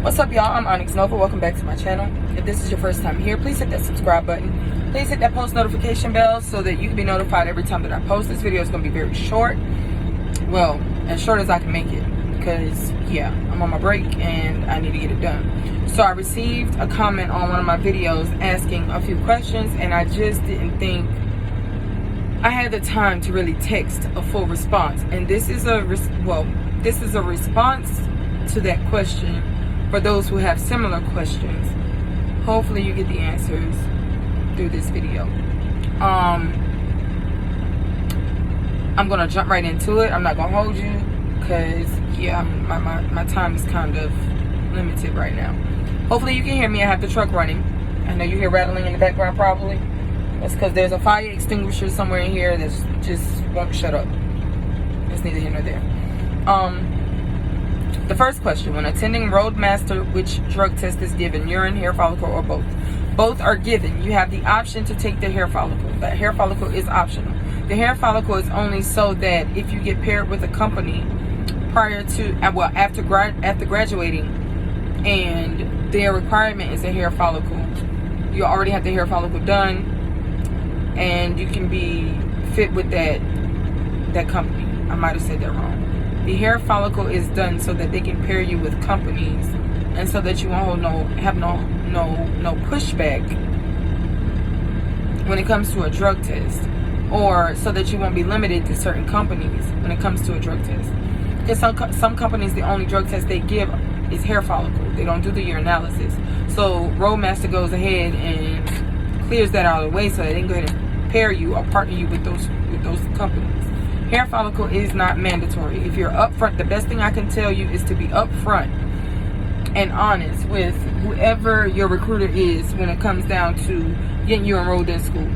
What's up, y'all? I'm Onyx Nova. Welcome back to my channel. If this is your first time here, please hit that subscribe button. Please hit that post notification bell so that you can be notified every time that I post. This video is going to be very short. Well, as short as I can make it. Because, yeah, I'm on my break and I need to get it done. So I received a comment on one of my videos asking a few questions, and I just didn't think I had the time to really text a full response. And this is a response to that question for those who have similar questions. Hopefully you get the answers through this video. I'm gonna jump right into it. I'm not gonna hold you because yeah, my time is kind of limited right now. Hopefully you can hear me. I have the truck running. I know you hear rattling in the background probably. That's because there's a fire extinguisher somewhere in here that just won't shut up. It's neither here nor there. The first question: when attending Roadmaster, which drug test is given? Urine, hair follicle, or both? Both are given. You have the option to take the hair follicle. The hair follicle is optional. The hair follicle is only so that if you get paired with a company prior to, after graduating, and their requirement is a hair follicle, you already have the hair follicle done, and you can be fit with that company. I might have said that wrong. The hair follicle is done so that they can pair you with companies, and so that you won't have no pushback when it comes to a drug test, or so that you won't be limited to certain companies when it comes to a drug test. Because some companies, the only drug test they give is hair follicle. They don't do the urinalysis. So Roadmaster goes ahead and clears that out of the way so that they can go ahead and pair you or partner you with those companies. Hair follicle is not mandatory. If you're upfront, the best thing I can tell you is to be upfront and honest with whoever your recruiter is when it comes down to getting you enrolled in school.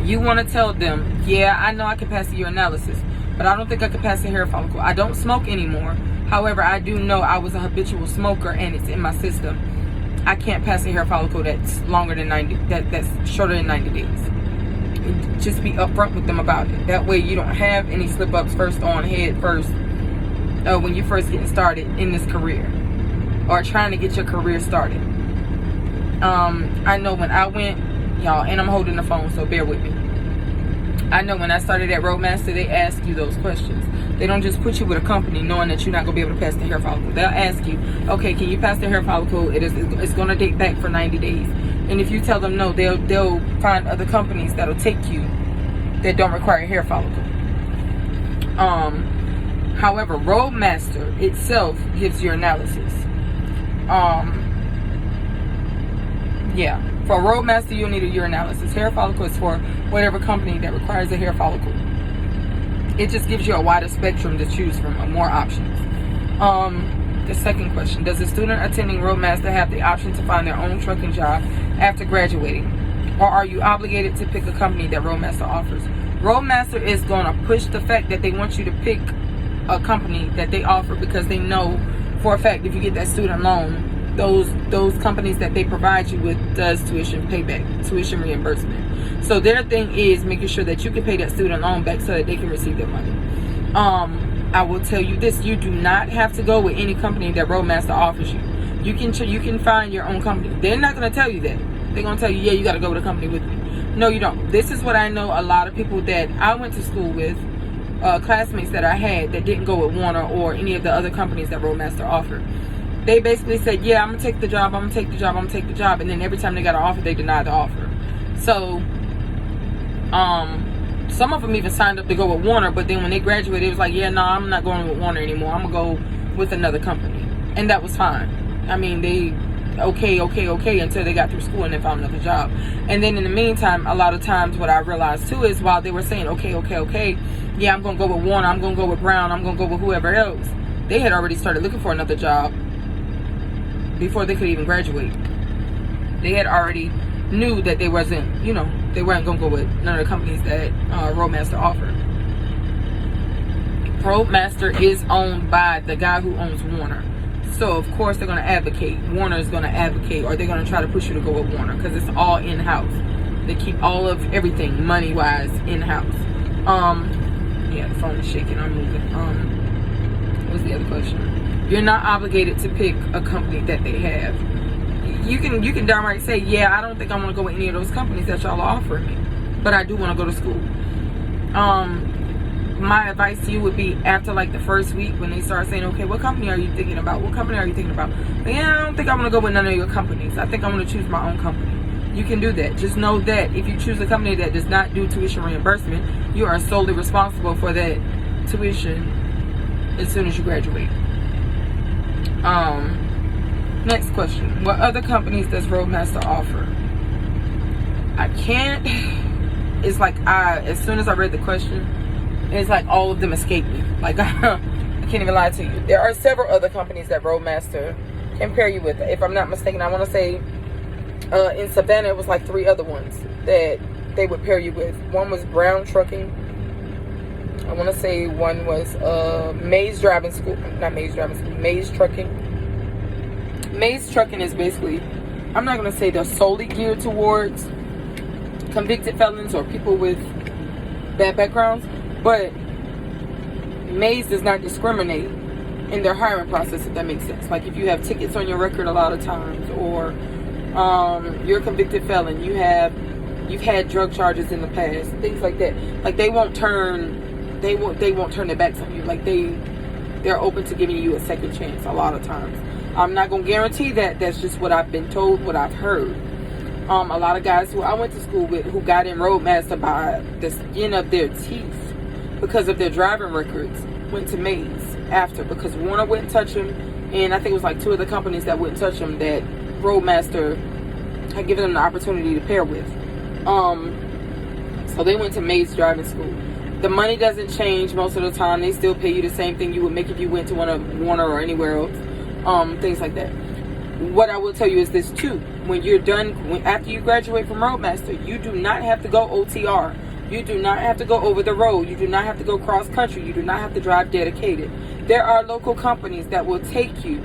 You want to tell them, yeah, I know I can pass the urinalysis, but I don't think I can pass the hair follicle. I don't smoke anymore. However, I do know I was a habitual smoker and it's in my system. I can't pass a hair follicle that's longer than 90, that's shorter than 90 days. Just be upfront with them about it. That way you don't have any slip-ups head first when you're first getting started in this career or trying to get your career started. I know when I went, y'all, and I'm holding the phone, so bear with me. I know when I started at Roadmaster, they ask you those questions. They don't just put you with a company knowing that you're not going to be able to pass the hair follicle. They'll ask you, okay, can you pass the hair follicle? It's going to date back for 90 days. And if you tell them no, they'll find other companies that'll take you that don't require hair follicle. However, Roadmaster itself gives your analysis. Yeah, for Roadmaster you'll need a urinalysis. Hair follicle is for whatever company that requires a hair follicle. It just gives you a wider spectrum to choose from, more options. The second question: does a student attending Roadmaster have the option to find their own trucking job after graduating, or are you obligated to pick a company that Roadmaster offers? Roadmaster is going to push the fact that they want you to pick a company that they offer, because they know for a fact if you get that student loan, those companies that they provide you with does tuition payback, tuition reimbursement. So their thing is making sure that you can pay that student loan back so that they can receive their money. I will tell you this: you do not have to go with any company that Roadmaster offers you. You can find your own company. They're not going to tell you that. They're going to tell you, yeah, you got to go with a company with me. No, you don't. This is what I know a lot of people that I went to school with, classmates that I had that didn't go with Warner or any of the other companies that Roadmaster offered. They basically said, yeah, I'm going to take the job, I'm going to take the job, I'm going to take the job. And then every time they got an offer, they denied the offer. So, some of them even signed up to go with Warner, but then when they graduated, it was like, yeah, no, I'm not going with Warner anymore. I'm going to go with another company. And that was fine. I mean, they, okay, until they got through school and then found another job. And then in the meantime, a lot of times what I realized too is while they were saying, okay, yeah, I'm going to go with Warner, I'm going to go with Brown, I'm going to go with whoever else, they had already started looking for another job before they could even graduate. They had already knew that they weren't going to go with none of the companies that Roadmaster offered. Roadmaster is owned by the guy who owns Warner. So of course they're going to advocate. Warner is going to advocate, or they're going to try to push you to go with Warner, because it's all in-house. They keep all of everything money-wise in-house. Yeah, the phone is shaking. I'm moving. What was the other question? You're not obligated to pick a company that they have. You can downright say, yeah, I don't think I want to go with any of those companies that y'all are offering me, but I do want to go to school. My advice to you would be, after like the first week, when they start saying, okay, what company are you thinking about? What company are you thinking about? But yeah, I don't think I want to go with none of your companies. I think I want to choose my own company. You can do that. Just know that if you choose a company that does not do tuition reimbursement, you are solely responsible for that tuition as soon as you graduate. Next question. What other companies does Roadmaster offer? I can't. It's like, as soon as I read the question, it's like all of them escaped me. Like, I can't even lie to you. There are several other companies that Roadmaster can pair you with. If I'm not mistaken, I want to say in Savannah, it was like 3 other ones that they would pair you with. One was Brown Trucking. I want to say one was Maze Driving School. Not Maze Driving School. Maze Trucking. Maze Trucking is basically, I'm not going to say they're solely geared towards convicted felons or people with bad backgrounds, but Maze does not discriminate in their hiring process, if that makes sense. Like, if you have tickets on your record a lot of times, or you're a convicted felon, you've had drug charges in the past, things like that. Like, they won't turn their backs on you. Like, they're open to giving you a second chance a lot of times. I'm not gonna guarantee that. That's just what I've been told, what I've heard. A lot of guys who I went to school with who got in Roadmaster by the skin of their teeth because of their driving records went to Maze after, because Warner wouldn't touch them, and I think it was like 2 other companies that wouldn't touch them that Roadmaster had given them the opportunity to pair with. So they went to Maze Driving School. The money doesn't change most of the time. They still pay you the same thing you would make if you went to one of Warner or anywhere else. Things like that. What I will tell you is this too: when you're done, after you graduate from Roadmaster, you do not have to go OTR. You do not have to go over the road. You do not have to go cross country. You do not have to drive dedicated. There are local companies that will take you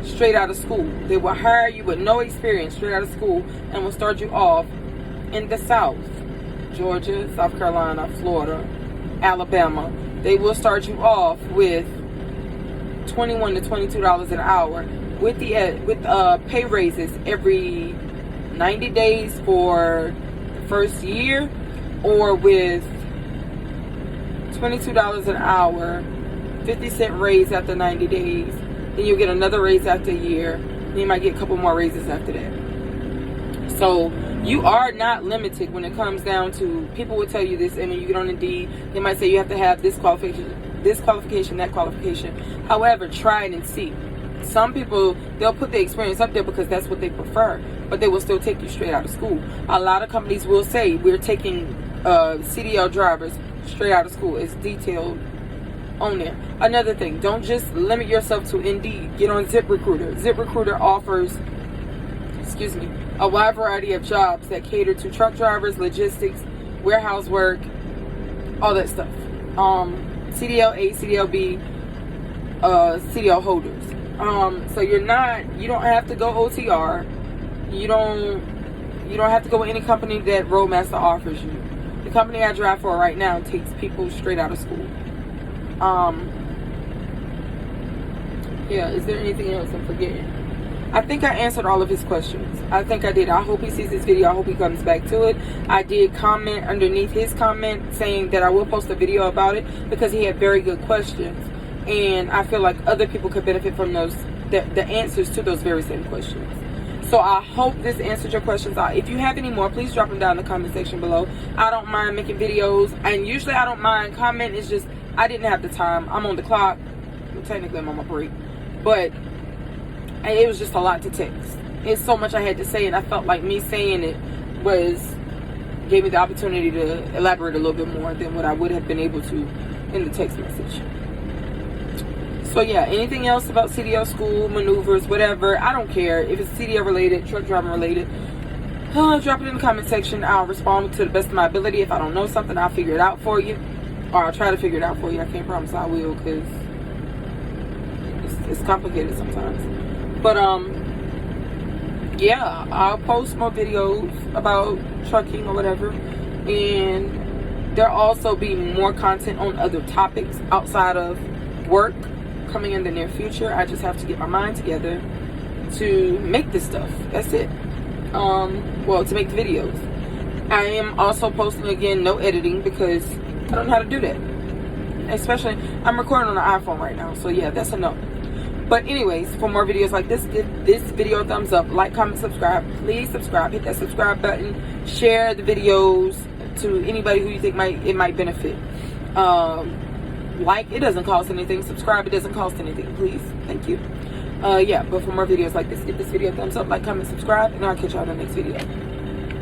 straight out of school. They will hire you with no experience straight out of school and will start you off in the South: Georgia, South Carolina, Florida, Alabama. They will start you off with $21 to $22 an hour with pay raises every 90 days for the first year, or with $22 an hour, 50-cent raise after 90 days. Then you'll get another raise after a year. Then you might get a couple more raises after that. So you are not limited when it comes down to, people will tell you this, and when you get on Indeed, they might say you have to have this qualification, that qualification. However, try it and see. Some people, they'll put the experience up there because that's what they prefer, but they will still take you straight out of school. A lot of companies will say, we're taking CDL drivers straight out of school. It's detailed on there. Another thing, don't just limit yourself to Indeed. Get on ZipRecruiter. ZipRecruiter offers, a wide variety of jobs that cater to truck drivers, logistics, warehouse work, all that stuff. CDL A, CDL B, CDL holders. So you don't have to go OTR. You don't have to go with any company that Roadmaster offers you. The company I drive for right now takes people straight out of school. Yeah, is there anything else I'm forgetting? I think I answered all of his questions. I think I did. I hope he sees this video. I hope he comes back to it. I did comment underneath his comment saying that I will post a video about it because he had very good questions. And I feel like other people could benefit from those, the answers to those very same questions. So I hope this answered your questions. If you have any more, please drop them down in the comment section below. I don't mind making videos, and usually I don't mind comment. It's just I didn't have the time. I'm on the clock. Well, technically I'm on my break, but it was just a lot to text. It's so much I had to say, and I felt like me saying it gave me the opportunity to elaborate a little bit more than what I would have been able to in the text message. So yeah, anything else about CDL school, maneuvers, whatever, I don't care. If it's CDL related, truck driving related, drop it in the comment section. I'll respond to the best of my ability. If I don't know something, I'll figure it out for you. Or I'll try to figure it out for you. I can't promise I will, because it's complicated sometimes. But yeah, I'll post more videos about trucking or whatever. And there'll also be more content on other topics outside of work, coming in the near future. I just have to get my mind together to make this stuff. That's it. Well, to make the videos. I am also posting again, no editing, because I don't know how to do that. Especially, I'm recording on an iPhone right now, so yeah, that's a no. But anyways, for more videos like this, give this video a thumbs up, like, comment, subscribe. Please subscribe, hit that subscribe button, share the videos to anybody who you think it might benefit. Like, it doesn't cost anything. Subscribe, it doesn't cost anything. Please, thank you. Yeah, but for more videos like this, give this video a thumbs up, like, comment, subscribe, and I'll catch y'all in the next video.